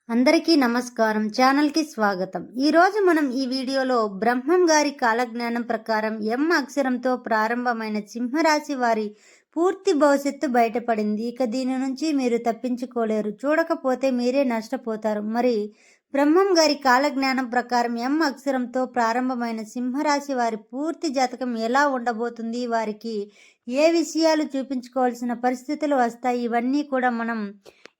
అందరికీ నమస్కారం. ఛానల్‌కి స్వాగతం. ఈరోజు మనం ఈ వీడియోలో బ్రహ్మం గారి కాలజ్ఞానం ప్రకారం ఎం అక్షరంతో ప్రారంభమైన సింహరాశి వారి పూర్తి భవిష్యత్తు బయటపడింది. ఇక దీని నుంచి మీరు తప్పించుకోలేరు. చూడకపోతే మీరే నష్టపోతారు. మరి బ్రహ్మం గారి కాలజ్ఞానం ప్రకారం ఎం అక్షరంతో ప్రారంభమైన సింహరాశి వారి పూర్తి జాతకం ఎలా ఉండబోతుంది? వారికి ఏ విషయాలు చూపించుకోవాల్సిన పరిస్థితులు వస్తాయి? ఇవన్నీ కూడా మనం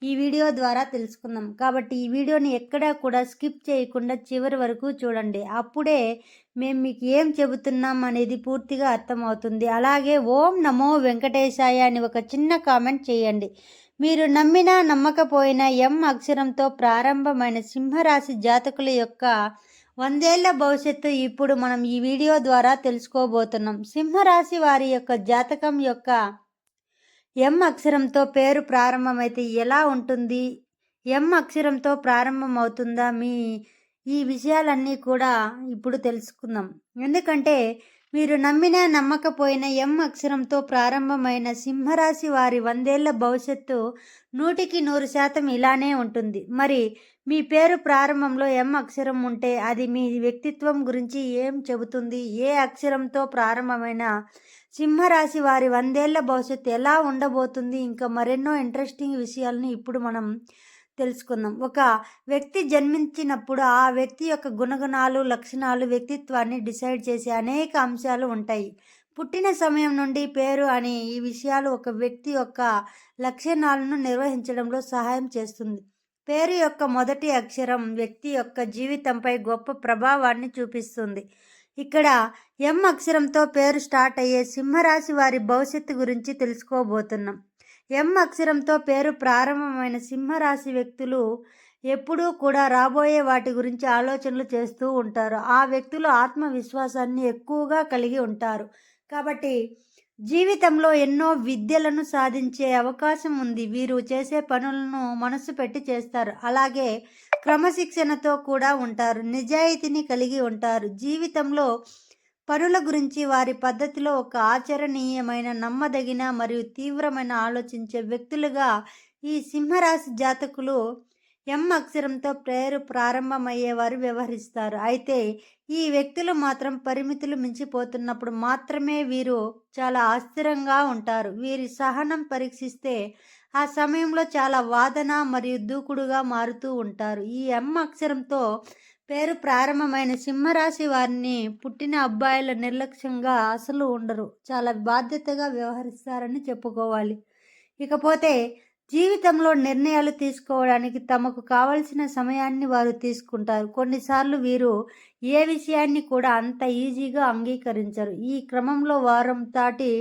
ఈ వీడియో ద్వారా తెలుసుకుందాం. కాబట్టి ఈ వీడియోని ఎక్కడా కూడా స్కిప్ చేయకుండా చివరి వరకు చూడండి. అప్పుడే మేము మీకు ఏం చెబుతున్నాం అనేది పూర్తిగా అర్థమవుతుంది. అలాగే ఓం నమో వెంకటేశాయ అని ఒక చిన్న కామెంట్ చేయండి. మీరు నమ్మినా నమ్మకపోయినా ఎం అక్షరంతో ప్రారంభమైన సింహరాశి జాతకుల యొక్క 100 ఏళ్ల భవిష్యత్తు ఇప్పుడు మనం ఈ వీడియో ద్వారా తెలుసుకోబోతున్నాం. సింహరాశి వారి యొక్క జాతకం యొక్క ఎం అక్షరంతో పేరు ప్రారంభమైతే ఎలా ఉంటుంది? ఎం అక్షరంతో ప్రారంభమవుతుందా? ఈ విషయాలన్నీ కూడా ఇప్పుడు తెలుసుకుందాం. ఎందుకంటే మీరు నమ్మినా నమ్మకపోయినా ఎం అక్షరంతో ప్రారంభమైన సింహరాశి వారి 100 ఏళ్ల భవిష్యత్తు 100కి 100% ఇలానే ఉంటుంది. మరి మీ పేరు ప్రారంభంలో ఎం అక్షరం ఉంటే అది మీ వ్యక్తిత్వం గురించి ఏం చెబుతుంది? ఏ అక్షరంతో ప్రారంభమైన సింహరాశి వారి 100 ఏళ్ల భవిష్యత్తు ఎలా ఉండబోతుంది? ఇంకా మరెన్నో ఇంట్రెస్టింగ్ విషయాలను ఇప్పుడు మనం తెలుసుకుందాం. ఒక వ్యక్తి జన్మించినప్పుడు ఆ వ్యక్తి యొక్క గుణగణాలు, లక్షణాలు, వ్యక్తిత్వాన్ని డిసైడ్ చేసే అనేక అంశాలు ఉంటాయి. పుట్టిన సమయం నుండి పేరు అనే ఈ విషయాలు ఒక వ్యక్తి యొక్క లక్షణాలను నిర్వహించడంలో సహాయం చేస్తుంది. పేరు యొక్క మొదటి అక్షరం వ్యక్తి యొక్క జీవితంపై గొప్ప ప్రభావాన్ని చూపిస్తుంది. ఇక్కడ ఎం అక్షరంతో పేరు స్టార్ట్ అయ్యే సింహరాశి వారి భవిష్యత్తు గురించి తెలుసుకోబోతున్నాం. ఎం అక్షరంతో పేరు ప్రారంభమైన సింహరాశి వ్యక్తులు ఎప్పుడూ కూడా రాబోయే వాటి గురించి ఆలోచనలు చేస్తూ ఉంటారు. ఆ వ్యక్తులు ఆత్మవిశ్వాసాన్ని ఎక్కువగా కలిగి ఉంటారు. కాబట్టి జీవితంలో ఎన్నో విద్యలను సాధించే అవకాశం ఉంది. వీరు చేసే పనులను మనసు పెట్టి చేస్తారు. అలాగే క్రమశిక్షణతో కూడా ఉంటారు. నిజాయితీని కలిగి ఉంటారు. జీవితంలో పనుల గురించి వారి పద్ధతిలో ఒక ఆచరణీయమైన, నమ్మదగిన మరియు తీవ్రమైన ఆలోచించే వ్యక్తులుగా ఈ సింహరాశి జాతకులు ఎం అక్షరంతో పేరు ప్రారంభమయ్యేవారు వ్యవహరిస్తారు. అయితే ఈ వ్యక్తులు మాత్రం పరిమితులు మించిపోతున్నప్పుడు మాత్రమే వీరు చాలా అస్థిరంగా ఉంటారు. వీరి సహనం పరీక్షిస్తే ఆ సమయంలో చాలా వాదన మరియు దూకుడుగా మారుతూ ఉంటారు. ఈ ఎం అక్షరంతో పేరు ప్రారంభమైన సింహరాశి వారిని పుట్టిన అబ్బాయిల నిర్లక్ష్యంగా అసలు ఉండరు. చాలా బాధ్యతగా వ్యవహరిస్తారని చెప్పుకోవాలి. ఇకపోతే జీవితంలో నిర్ణయాలు తీసుకోవడానికి తమకు కావలసిన సమయాన్ని వారు తీసుకుంటారు. కొన్నిసార్లు వీరు ఏ విషయాన్ని కూడా అంత ఈజీగా అంగీకరించరు. ఈ క్రమంలో వారం దాటి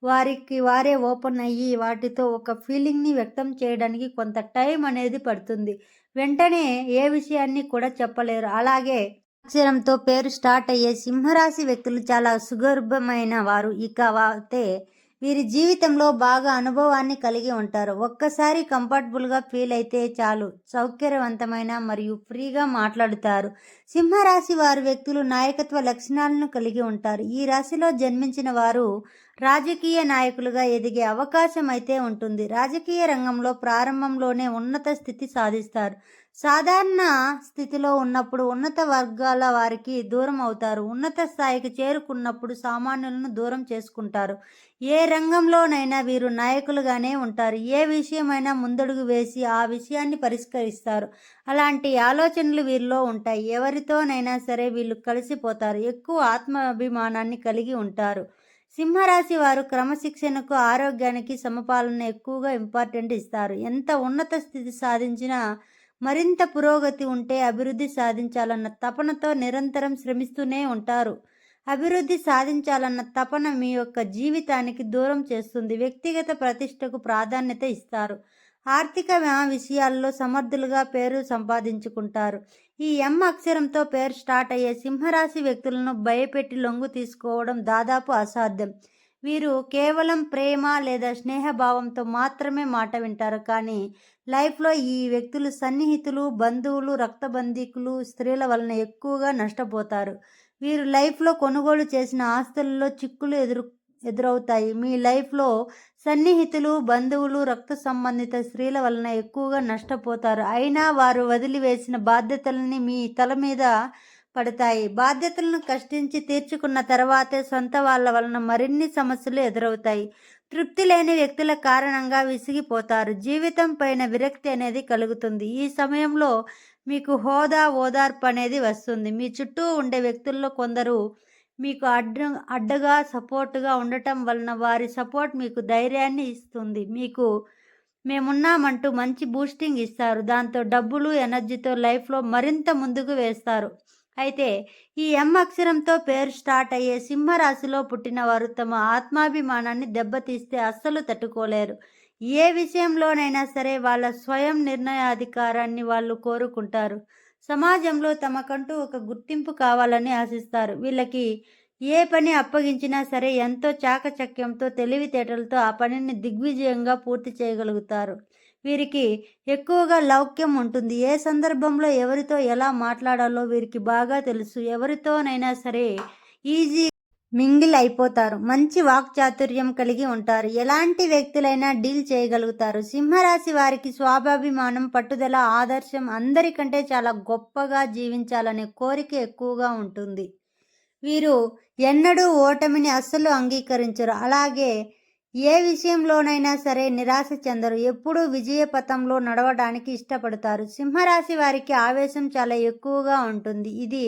వారికి వారే ఓపెన్ అయ్యి వాటితో ఒక ఫీలింగ్ని వ్యక్తం చేయడానికి కొంత టైం అనేది పడుతుంది. వెంటనే ఏ విషయాన్ని కూడా చెప్పలేరు. అలాగే అక్షరంతో పేరు స్టార్ట్ అయ్యే సింహరాశి వ్యక్తులు చాలా సుగర్భమైన వారు. ఇక అయితే వీరి జీవితంలో బాగా అనుభవాన్ని కలిగి ఉంటారు. ఒక్కసారి కంఫర్టబుల్గా ఫీల్ అయితే చాలు, సౌకర్యవంతమైన మరియు ఫ్రీగా మాట్లాడుతారు. సింహరాశి వారి వ్యక్తులు నాయకత్వ లక్షణాలను కలిగి ఉంటారు. ఈ రాశిలో జన్మించిన వారు రాజకీయ నాయకులుగా ఎదిగే అవకాశం అయితే ఉంటుంది. రాజకీయ రంగంలో ప్రారంభంలోనే ఉన్నత స్థితి సాధిస్తారు. సాధారణ స్థితిలో ఉన్నప్పుడు ఉన్నత వర్గాల వారికి దూరం అవుతారు. ఉన్నత స్థాయికి చేరుకున్నప్పుడు సామాన్యులను దూరం చేసుకుంటారు. ఏ రంగంలోనైనా వీరు నాయకులుగానే ఉంటారు. ఏ విషయమైనా ముందడుగు వేసి ఆ విషయాన్ని పరిష్కరిస్తారు. అలాంటి ఆలోచనలు వీరిలో ఉంటాయి. ఎవరితోనైనా సరే వీళ్ళు కలిసిపోతారు. ఎక్కువ ఆత్మాభిమానాన్ని కలిగి ఉంటారు. సింహరాశి వారు క్రమశిక్షణకు, ఆరోగ్యానికి, సమపాలన ఎక్కువగా ఇంపార్టెంట్ ఇస్తారు. ఎంత ఉన్నత స్థితి సాధించినా మరింత పురోగతి ఉంటే అభివృద్ధి సాధించాలన్న తపనతో నిరంతరం శ్రమిస్తూనే ఉంటారు. అభివృద్ధి సాధించాలన్న తపన మీ యొక్క జీవితానికి దూరం చేస్తుంది. వ్యక్తిగత ప్రతిష్టకు ప్రాధాన్యత ఇస్తారు. ఆర్థిక విషయాల్లో సమర్థులుగా పేరు సంపాదించుకుంటారు. ఈ ఎం అక్షరంతో పేరు స్టార్ట్ అయ్యే సింహరాశి వ్యక్తులను భయపెట్టి లొంగు తీసుకోవడం దాదాపు అసాధ్యం. వీరు కేవలం ప్రేమ లేదా స్నేహభావంతో మాత్రమే మాట వింటారు. కానీ లైఫ్లో ఈ వ్యక్తులు సన్నిహితులు, బంధువులు, రక్తబంధీకులు, స్త్రీల వలన ఎక్కువగా నష్టపోతారు. వీరు లైఫ్లో కొనుగోలు చేసిన ఆస్తులలో చిక్కులు ఎదురవుతాయి. మీ లైఫ్లో సన్నిహితులు, బంధువులు, రక్త సంబంధిత స్త్రీల వలన ఎక్కువగా నష్టపోతారు. అయినా వారు వదిలివేసిన బాధ్యతలని మీ తల మీద పడతాయి. బాధ్యతలను కష్టించి తీర్చుకున్న తర్వాతే సొంత వాళ్ళ వలన మరిన్ని సమస్యలు ఎదురవుతాయి. తృప్తి లేని వ్యక్తుల కారణంగా విసిగిపోతారు. జీవితం పైన విరక్తి అనేది కలుగుతుంది. ఈ సమయంలో మీకు హోదా, ఓదార్పు అనేది వస్తుంది. మీ చుట్టూ ఉండే వ్యక్తుల్లో కొందరు మీకు అడ్డగా సపోర్టుగా ఉండటం వలన వారి సపోర్ట్ మీకు ధైర్యాన్ని ఇస్తుంది. మీకు మేమున్నామంటూ మంచి బూస్టింగ్ ఇస్తారు. దాంతో డబ్బులు, ఎనర్జీతో లైఫ్లో మరింత ముందుకు వేస్తారు. అయితే ఈ ఎం అక్షరంతో పేరు స్టార్ట్ అయ్యే సింహరాశిలో పుట్టిన వారు తమ ఆత్మాభిమానాన్ని దెబ్బతీస్తే అస్సలు తట్టుకోలేరు. ఏ విషయంలోనైనా సరే వాళ్ళ స్వయం నిర్ణయాధికారాన్ని వాళ్ళు కోరుకుంటారు. సమాజంలో తమకంటూ ఒక గుర్తింపు కావాలని ఆశిస్తారు. వీళ్ళకి ఏ పని అప్పగించినా సరే ఎంతో చాకచక్యంతో, తెలివితేటలతో ఆ పనిని దిగ్విజయంగా పూర్తి చేయగలుగుతారు. వీరికి ఎక్కువగా లౌక్యం ఉంటుంది. ఏ సందర్భంలో ఎవరితో ఎలా మాట్లాడాలో వీరికి బాగా తెలుసు. ఎవరితోనైనా సరే ఈజీ మింగిల్ అయిపోతారు. మంచి వాక్చాతుర్యం కలిగి ఉంటారు. ఎలాంటి వ్యక్తులైనా డీల్ చేయగలుగుతారు. సింహరాశి వారికి స్వాభిమానం, పట్టుదల, ఆదర్శం, అందరికంటే చాలా గొప్పగా జీవించాలనే కోరిక ఎక్కువగా ఉంటుంది. వీరు ఎన్నడూ ఓటమిని అస్సలు అంగీకరించరు. అలాగే ఏ విషయంలోనైనా సరే నిరాశ చెందరు. ఎప్పుడూ విజయ పథంలో నడవడానికి ఇష్టపడతారు. సింహరాశి వారికి ఆవేశం చాలా ఎక్కువగా ఉంటుంది. ఇది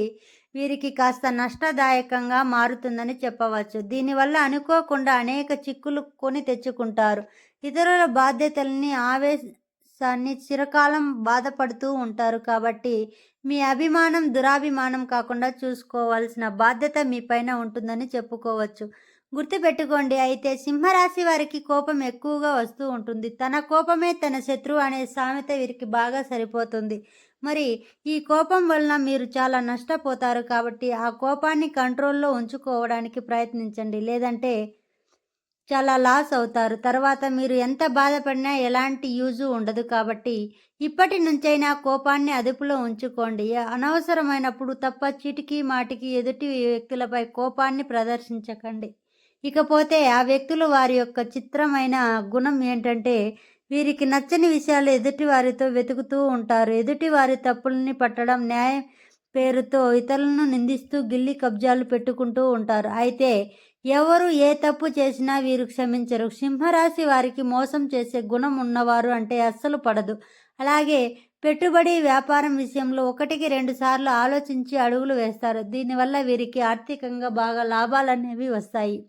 వీరికి కాస్త నష్టదాయకంగా మారుతుందని చెప్పవచ్చు. దీనివల్ల అనుకోకుండా అనేక చిక్కులు కొని తెచ్చుకుంటారు. ఇతరుల బాధ్యతల్ని, ఆవేశాన్ని చిరకాలం బాధపడుతూ ఉంటారు. కాబట్టి మీ అభిమానం దురాభిమానం కాకుండా చూసుకోవాల్సిన బాధ్యత మీ పైన ఉంటుందని చెప్పుకోవచ్చు. గుర్తుపెట్టుకోండి. అయితే సింహరాశి వారికి కోపం ఎక్కువగా వస్తూ ఉంటుంది. తన కోపమే తన శత్రువు అనే సామెత వీరికి బాగా సరిపోతుంది. మరి ఈ కోపం వలన మీరు చాలా నష్టపోతారు. కాబట్టి ఆ కోపాన్ని కంట్రోల్లో ఉంచుకోవడానికి ప్రయత్నించండి. లేదంటే చాలా లాస్ అవుతారు. తర్వాత మీరు ఎంత బాధపడినా ఎలాంటి యూజు ఉండదు. కాబట్టి ఇప్పటి నుంచైనా కోపాన్ని అదుపులో ఉంచుకోండి. అనవసరమైనప్పుడు తప్ప చీటికి మాటికి ఎదుటి వ్యక్తులపై కోపాన్ని ప్రదర్శించకండి. ఇకపోతే ఆ వ్యక్తులు వారి యొక్క చిత్రమైన గుణం ఏంటంటే వీరికి నచ్చని విషయాలు ఎదుటి వారితో వెతుకుతూ ఉంటారు. ఎదుటి వారి తప్పుల్ని పట్టడం, న్యాయం పేరుతో ఇతరులను నిందిస్తూ గిల్లి కబ్జాలు పెట్టుకుంటూ ఉంటారు. అయితే ఎవరు ఏ తప్పు చేసినా వీరు క్షమించరు. సింహరాశి వారికి మోసం చేసే గుణం ఉన్నవారు అంటే అస్సలు పడదు. అలాగే పెట్టుబడి, వ్యాపారం విషయంలో 1-2 సార్లు ఆలోచించి అడుగులు వేస్తారు. దీనివల్ల వీరికి ఆర్థికంగా బాగా లాభాలనేవి వస్తాయి.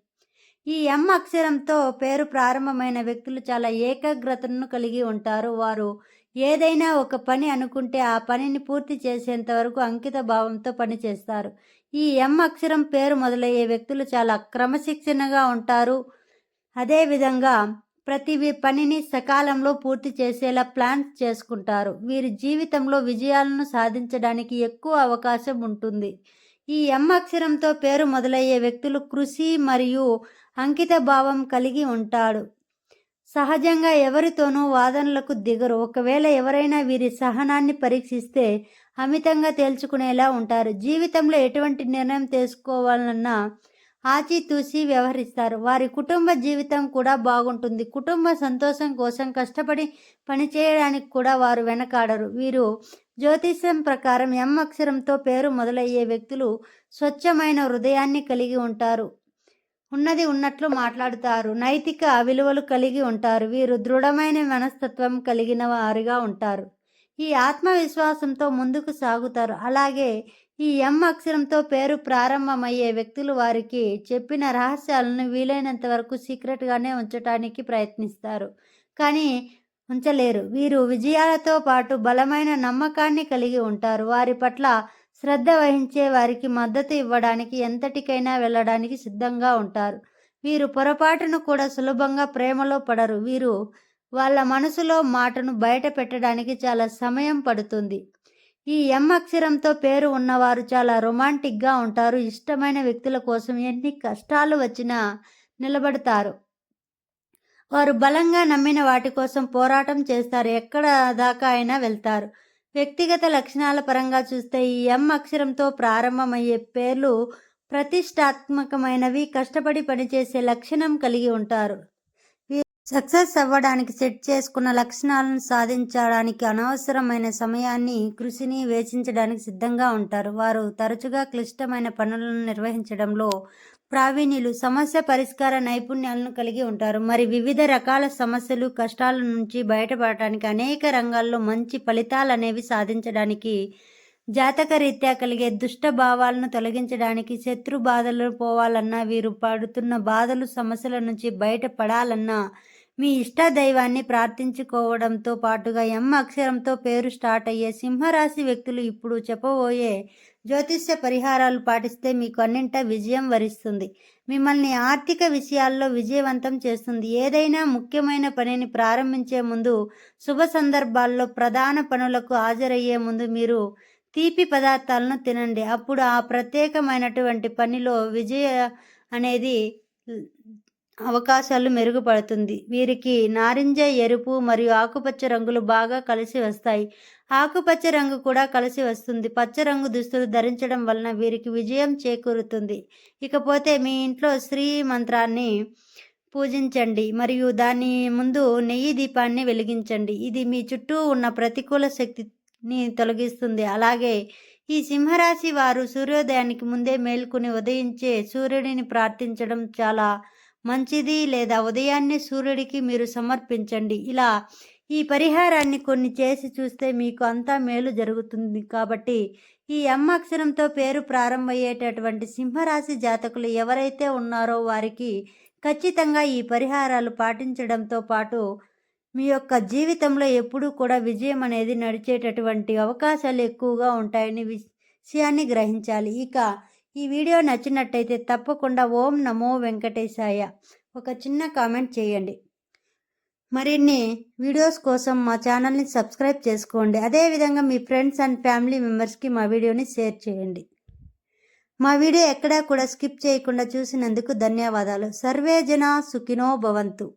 ఈ ఎం అక్షరంతో పేరు ప్రారంభమైన వ్యక్తులు చాలా ఏకాగ్రతను కలిగి ఉంటారు. వారు ఏదైనా ఒక పని అనుకుంటే ఆ పనిని పూర్తి చేసేంత వరకు అంకిత భావంతో పనిచేస్తారు. ఈ ఎం అక్షరం పేరు మొదలయ్యే వ్యక్తులు చాలా క్రమశిక్షణగా ఉంటారు. అదేవిధంగా ప్రతి పనిని సకాలంలో పూర్తి చేసేలా ప్లాన్ చేసుకుంటారు. వీరి జీవితంలో విజయాలను సాధించడానికి ఎక్కువ అవకాశం ఉంటుంది. ఈ ఎం అక్షరంతో పేరు మొదలయ్యే వ్యక్తులు కృషి మరియు అంకిత భావం కలిగి ఉంటాడు. సహజంగా ఎవరితోనూ వాదనలకు దిగరు. ఒకవేళ ఎవరైనా వీరి సహనాన్ని పరీక్షిస్తే అమితంగా తేల్చుకునేలా ఉంటారు. జీవితంలో ఎటువంటి నిర్ణయం తీసుకోవాలన్నా ఆచితూచి వ్యవహరిస్తారు. వారి కుటుంబ జీవితం కూడా బాగుంటుంది. కుటుంబ సంతోషం కోసం కష్టపడి పనిచేయడానికి కూడా వారు వెనకాడరు. వీరు జ్యోతిష్యం ప్రకారం ఎం అక్షరంతో పేరు మొదలయ్యే వ్యక్తులు స్వచ్ఛమైన హృదయాన్ని కలిగి ఉంటారు. ఉన్నది ఉన్నట్లు మాట్లాడుతారు. నైతిక విలువలు కలిగి ఉంటారు. వీరు దృఢమైన మనస్తత్వం కలిగిన వారిగా ఉంటారు. ఈ ఆత్మవిశ్వాసంతో ముందుకు సాగుతారు. అలాగే ఈ ఎం అక్షరంతో పేరు ప్రారంభమయ్యే వ్యక్తులు వారికి చెప్పిన రహస్యాలను వీలైనంత వరకు సీక్రెట్గానే ఉంచడానికి ప్రయత్నిస్తారు. కానీ ఉంచలేరు. వీరు విజయాలతో పాటు బలమైన నమ్మకాన్ని కలిగి ఉంటారు. వారి పట్ల శ్రద్ధ వహించే వారికి మద్దతు ఇవ్వడానికి ఎంతటికైనా వెళ్ళడానికి సిద్ధంగా ఉంటారు. వీరు పొరపాటును కూడా సులభంగా ప్రేమలో పడరు. వీరు వాళ్ళ మనసులో మాటను బయట పెట్టడానికి చాలా సమయం పడుతుంది. ఈ ఎం అక్షరంతో పేరు ఉన్నవారు చాలా రొమాంటిక్గా ఉంటారు. ఇష్టమైన వ్యక్తుల కోసం ఎన్ని కష్టాలు వచ్చినా నిలబడతారు. వారు బలంగా నమ్మిన వాటి కోసం పోరాటం చేస్తారు. ఎక్కడ దాకా అయినా వెళ్తారు. వ్యక్తిగత లక్షణాల పరంగా చూస్తే ఈ ఎం అక్షరంతో ప్రారంభమయ్యే పేర్లు ప్రతిష్టాత్మకమైనవి, కష్టపడి పనిచేసే లక్షణం కలిగి ఉంటారు. సక్సెస్ అవ్వడానికి సెట్ చేసుకున్న లక్షణాలను సాధించడానికి అనవసరమైన సమయాన్ని, కృషిని వేచించడానికి సిద్ధంగా ఉంటారు. వారు తరచుగా క్లిష్టమైన పనులను నిర్వహించడంలో ప్రావీణ్యులు, సమస్య పరిష్కార నైపుణ్యాలను కలిగి ఉంటారు. మరి వివిధ రకాల సమస్యలు, కష్టాల నుంచి బయటపడటానికి, అనేక రంగాల్లో మంచి ఫలితాలనేవి సాధించడానికి, జాతకరీత్యా కలిగే దుష్ట భావాలను తొలగించడానికి, శత్రు బాధలు పోవాలన్నా, వీరు పడుతున్న బాధలు, సమస్యల నుంచి బయటపడాలన్నా మీ ఇష్ట దైవాన్ని ప్రార్థించుకోవడంతో పాటుగా ఎం అక్షరంతో పేరు స్టార్ట్ అయ్యే సింహరాశి వ్యక్తులు ఇప్పుడు చెప్పబోయే జ్యోతిష్య పరిహారాలు పాటిస్తే మీకు అన్నింటా విజయం వరిస్తుంది. మిమ్మల్ని ఆర్థిక విషయాల్లో విజయవంతం చేస్తుంది. ఏదైనా ముఖ్యమైన పనిని ప్రారంభించే ముందు, శుభ సందర్భాల్లో, ప్రధాన పనులకు హాజరయ్యే ముందు మీరు తీపి పదార్థాలను తినండి. అప్పుడు ఆ ప్రత్యేకమైనటువంటి పనిలో విజయ అనేది అవకాశాలు మెరుగుపడుతుంది. వీరికి నారింజ, ఎరుపు మరియు ఆకుపచ్చ రంగులు బాగా కలిసి వస్తాయి. ఆకుపచ్చ రంగు కూడా కలిసి వస్తుంది. పచ్చ రంగు దుస్తులు ధరించడం వలన వీరికి విజయం చేకూరుతుంది. ఇకపోతే మీ ఇంట్లో శ్రీ మంత్రాన్ని పూజించండి మరియు దాని ముందు నెయ్యి దీపాన్ని వెలిగించండి. ఇది మీ చుట్టూ ఉన్న ప్రతికూల శక్తిని తొలగిస్తుంది. అలాగే ఈ సింహరాశి వారు సూర్యోదయానికి ముందే మేల్కొని ఉదయించే సూర్యుడిని ప్రార్థించడం చాలా మంచిది, లేదా ఉదయాన్నే సూర్యుడికి మీరు సమర్పించండి. ఇలా ఈ పరిహారాన్ని కొన్ని చేసి చూస్తే మీకు అంతా మేలు జరుగుతుంది. కాబట్టి ఈ ఎం అక్షరంతో పేరు ప్రారంభమయ్యేటటువంటి సింహరాశి జాతకులు ఎవరైతే ఉన్నారో వారికి ఖచ్చితంగా ఈ పరిహారాలు పాటించడంతో పాటు మీ యొక్క జీవితంలో ఎప్పుడూ కూడా విజయం అనేది నడిచేటటువంటి అవకాశాలు ఎక్కువగా ఉంటాయని విషయాన్ని గ్రహించాలి. ఇక ఈ వీడియో నచ్చినట్టయితే తప్పకుండా ఓం నమో వెంకటేశాయ ఒక చిన్న కామెంట్ చేయండి. మరిన్ని వీడియోస్ కోసం మా ఛానల్ని సబ్స్క్రైబ్ చేసుకోండి. అదేవిధంగా మీ ఫ్రెండ్స్ అండ్ ఫ్యామిలీ మెంబర్స్కి మా వీడియోని షేర్ చేయండి. మా వీడియో ఎక్కడా కూడా స్కిప్ చేయకుండా చూసినందుకు ధన్యవాదాలు. సర్వే జనా సుఖినో భవంతు.